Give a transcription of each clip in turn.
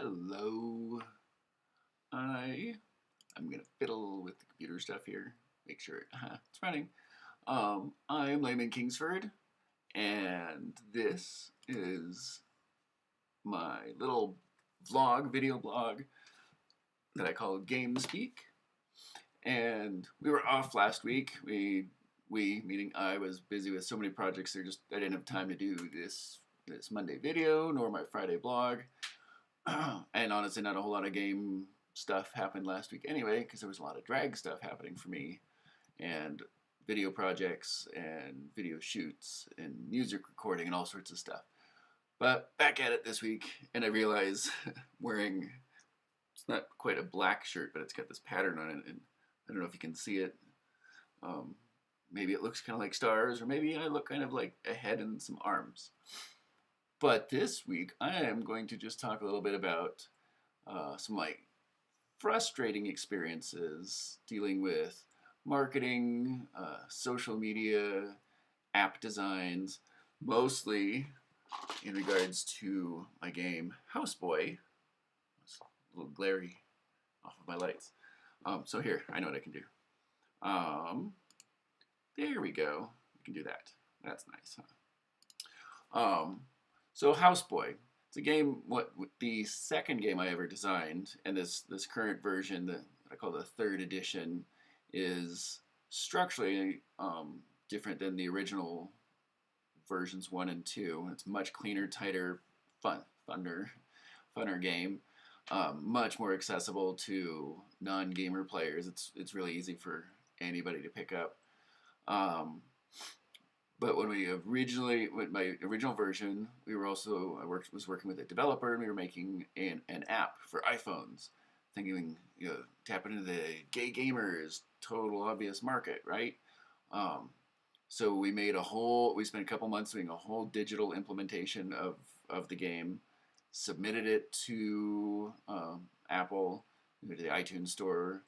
Hello. I'm gonna fiddle with the computer stuff here. Make sure it's running. I'm Layman Kingsford, and this is my little video blog that I call GAYme Speak. And we were off last week. We meaning I was busy with so many projects. I didn't have time to do this Monday video nor my Friday blog. And honestly, not a whole lot of game stuff happened last week anyway, because there was a lot of drag stuff happening for me, and video projects, and video shoots, and music recording, and all sorts of stuff. But back at it this week, and I realize wearing, it's not quite a black shirt, but it's got this pattern on it, and I don't know if you can see it. Maybe it looks kind of like stars, or maybe I look kind of like a head and some arms. But this week, I am going to just talk a little bit about some like frustrating experiences dealing with marketing, social media, app designs, mostly in regards to my game Houseboy. It's a little glary off of my lights. So here, I know what I can do. There we go. We can do that. That's nice, huh? So Houseboy, it's a game, the second game I ever designed, and this current version that I call the third edition is structurally different than the original versions 1 and 2. It's much cleaner, tighter, funner game, much more accessible to non-gamer players. It's really easy for anybody to pick up. But when with my original version, I was working with a developer, and we were making an app for iPhones, thinking, tapping into the gay gamers, total obvious market, right? So we spent a couple months doing a whole digital implementation of the game, submitted it to Apple, to the iTunes store,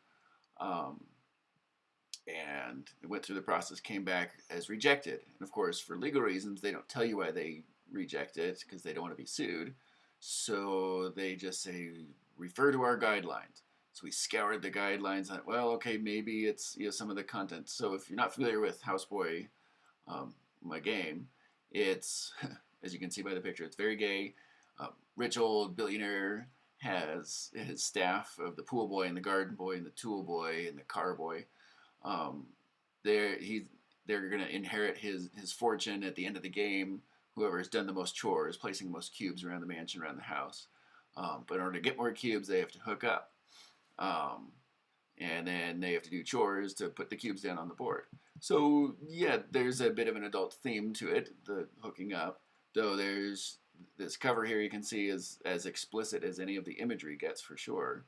and it went through the process, came back as rejected. And of course, for legal reasons, they don't tell you why they reject it, because they don't want to be sued. So they just say, refer to our guidelines. So we scoured the guidelines, and well, okay, maybe it's some of the content. So if you're not familiar with Houseboy, my game, it's, as you can see by the picture, it's very gay. Rich old billionaire has his staff of the pool boy and the garden boy and the tool boy and the car boy. They're going to inherit his fortune at the end of the game. Whoever has done the most chores, placing the most cubes around the mansion, around the house. But in order to get more cubes, they have to hook up. And then they have to do chores to put the cubes down on the board. So yeah, there's a bit of an adult theme to it, the hooking up. Though there's this cover here you can see is as explicit as any of the imagery gets, for sure.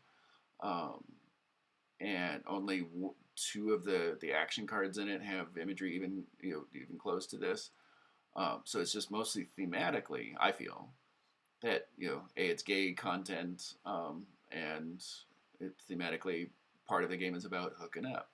And only 2 of the action cards in it have imagery even close to this. So it's just mostly thematically, I feel, that it's gay content, and thematically part of the game is about hooking up.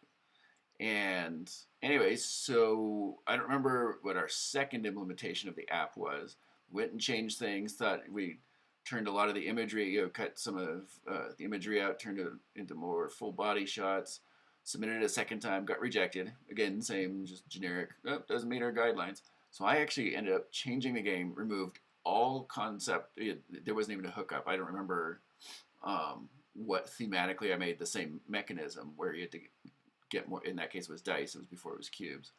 And anyway, so I don't remember what our second implementation of the app was. Went and changed things. Thought we turned a lot of the imagery, cut some of the imagery out, turned it into more full body shots. Submitted it a second time, got rejected. Again, same, just generic, doesn't meet our guidelines. So I actually ended up changing the game, removed all concept. There wasn't even a hookup. I don't remember what thematically I made the same mechanism where you had to get more. In that case, it was dice. It was before it was cubes.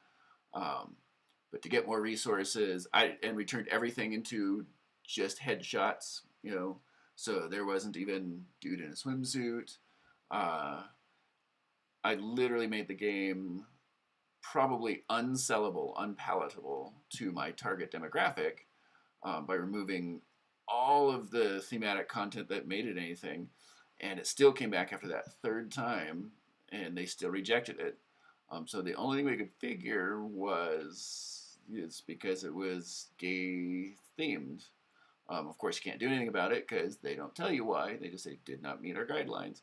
But to get more resources, and returned everything into just headshots. So there wasn't even dude in a swimsuit. I literally made the game probably unsellable, unpalatable to my target demographic by removing all of the thematic content that made it anything. And it still came back after that third time, and they still rejected it. So the only thing we could figure is because it was gay themed. Of course, you can't do anything about it because they don't tell you why. They just say did not meet our guidelines.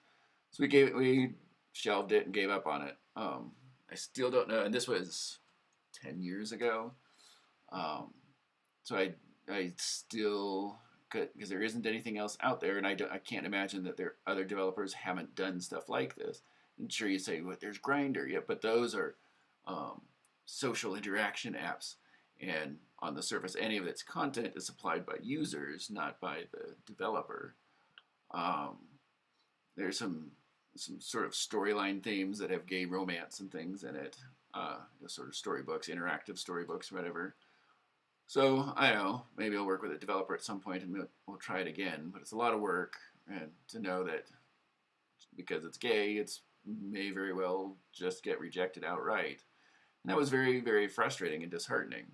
So we shelved it and gave up on it. I still don't know, and this was 10 years ago. So I still because there isn't anything else out there, and I can't imagine that there other developers haven't done stuff like this. And sure, you say, well, there's Grindr, yeah, but those are um, social interaction apps, and on the surface, any of its content is supplied by users, not by the developer. Um, there's some sort of storyline themes that have gay romance and things in it, sort of storybooks, interactive storybooks, whatever. So I don't know, maybe I'll work with a developer at some point and we'll try it again. But it's a lot of work, and to know that because it's gay, it's may very well just get rejected outright. And that was very, very frustrating and disheartening.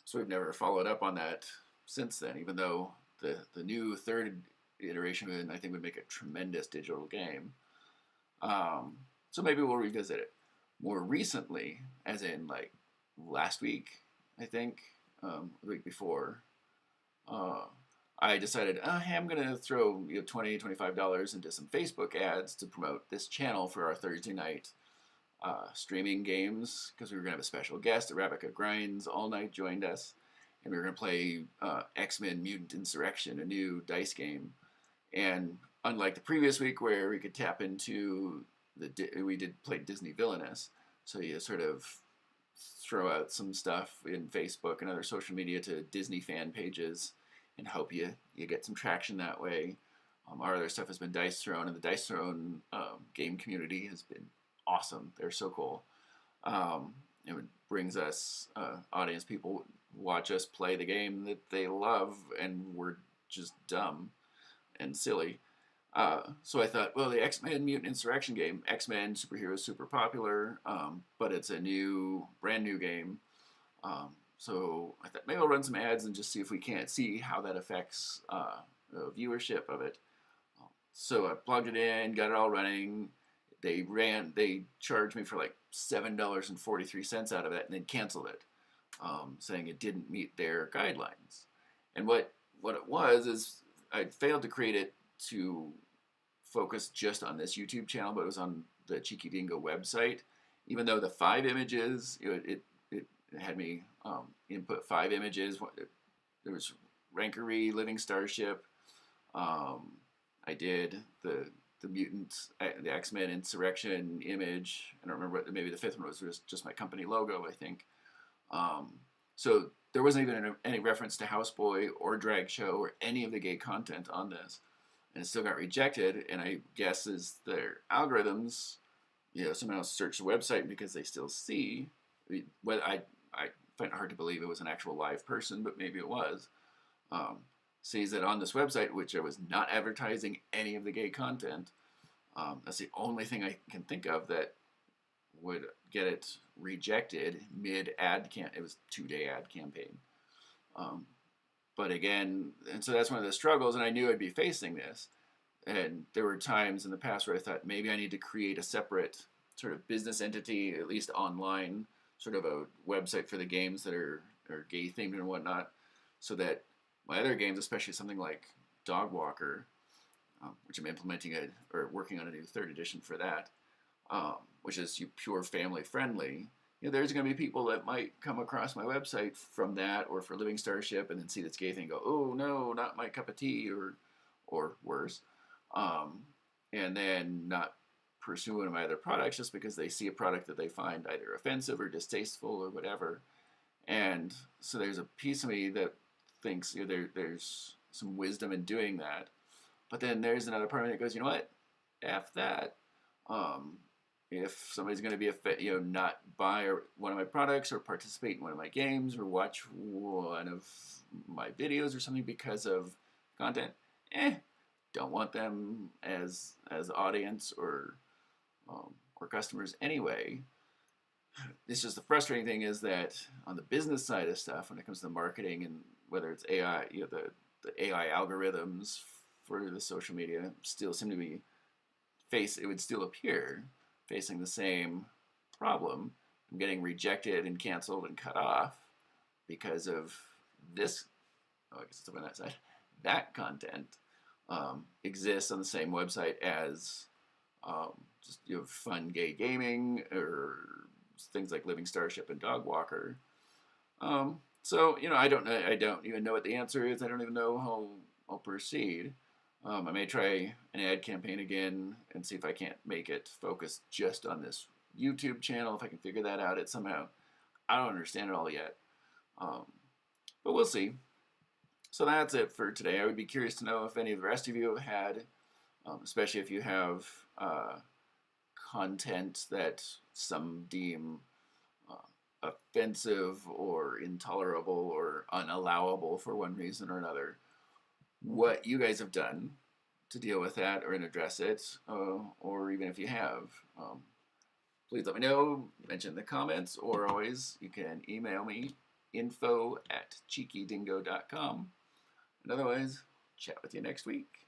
So we've never followed up on that since then, even though the new third iteration, I think, would make a tremendous digital game. So maybe we'll revisit it. More recently, as in like last week, I think, the week before, I decided, hey, I'm going to throw $20, $25 into some Facebook ads to promote this channel for our Thursday night streaming games, because we were going to have a special guest. Arabica Grinds All Night joined us, and we were going to play XMen Mutant Insurrection, a new dice game. And unlike the previous week where we could tap into we did play Disney Villainous, so you sort of throw out some stuff in Facebook and other social media to Disney fan pages and hope you get some traction that way. Our other stuff has been Dice Throne, and the Dice Throne game community has been awesome. They're so cool. It brings us audience people watch us play the game that they love, and we're just dumb and silly. So I thought, well, the XMen Mutant Insurrection game, XMen superheroes, super popular, but it's a brand new game. So I thought maybe I'll run some ads and just see if we can't see how that affects the viewership of it. So I plugged it in, got it all running. They charged me for like $7.43 out of it, and then canceled it, saying it didn't meet their guidelines. And what it was is I failed to create it to focus just on this YouTube channel, but it was on the Cheeky Dingo website. Even though the 5 images, it had me input 5 images. There was Rankery, Living Starship. I did the mutant, the XMen Insurrection image. I don't remember maybe the 5th one was just my company logo, I think. So there wasn't even any reference to Houseboy or Drag Show or any of the gay content on this. And it still got rejected, and I guess is their algorithms, someone else searched the website because they still see, I find it hard to believe it was an actual live person, but maybe it was, sees that on this website, which I was not advertising any of the gay content. That's the only thing I can think of that would get it rejected mid-ad it was a 2-day ad campaign. But again, and so that's one of the struggles, and I knew I'd be facing this. And there were times in the past where I thought maybe I need to create a separate sort of business entity, at least online, sort of a website for the games that are gay themed and whatnot, so that my other games, especially something like Dog Walker, which I'm implementing or working on a new 3rd edition for that, which is pure family friendly. There's going to be people that might come across my website from that or for Living Starship and then see this gay thing and go, oh no, not my cup of tea, or worse, and then not pursue one of my other products just because they see a product that they find either offensive or distasteful or whatever. And so there's a piece of me that thinks there's some wisdom in doing that. But then there's another part of me that goes, you know what? F that. If somebody's going to be not buy one of my products or participate in one of my games or watch one of my videos or something because of content, don't want them as audience or customers anyway. It's just the frustrating thing is that on the business side of stuff, when it comes to marketing and whether it's AI, the AI algorithms for the social media still seem to be it would still appear facing the same problem. I'm getting rejected and canceled and cut off because of this. I guess it's up on that side. That content exists on the same website as just fun gay gaming or things like Living Starship and Dog Walker. So, you know, I don't even know what the answer is. I don't even know how I'll proceed. I may try an ad campaign again and see if I can't make it focus just on this YouTube channel, if I can figure that out somehow. I don't understand it all yet. Um, but we'll see. So that's it for today. I would be curious to know if any of the rest of you have had, especially if you have content that some deem offensive or intolerable or unallowable for one reason or another, what you guys have done to deal with that or address it, or even if you have. Please let me know, mention in the comments, or always you can email me, info@cheekydingo.com. And otherwise, chat with you next week.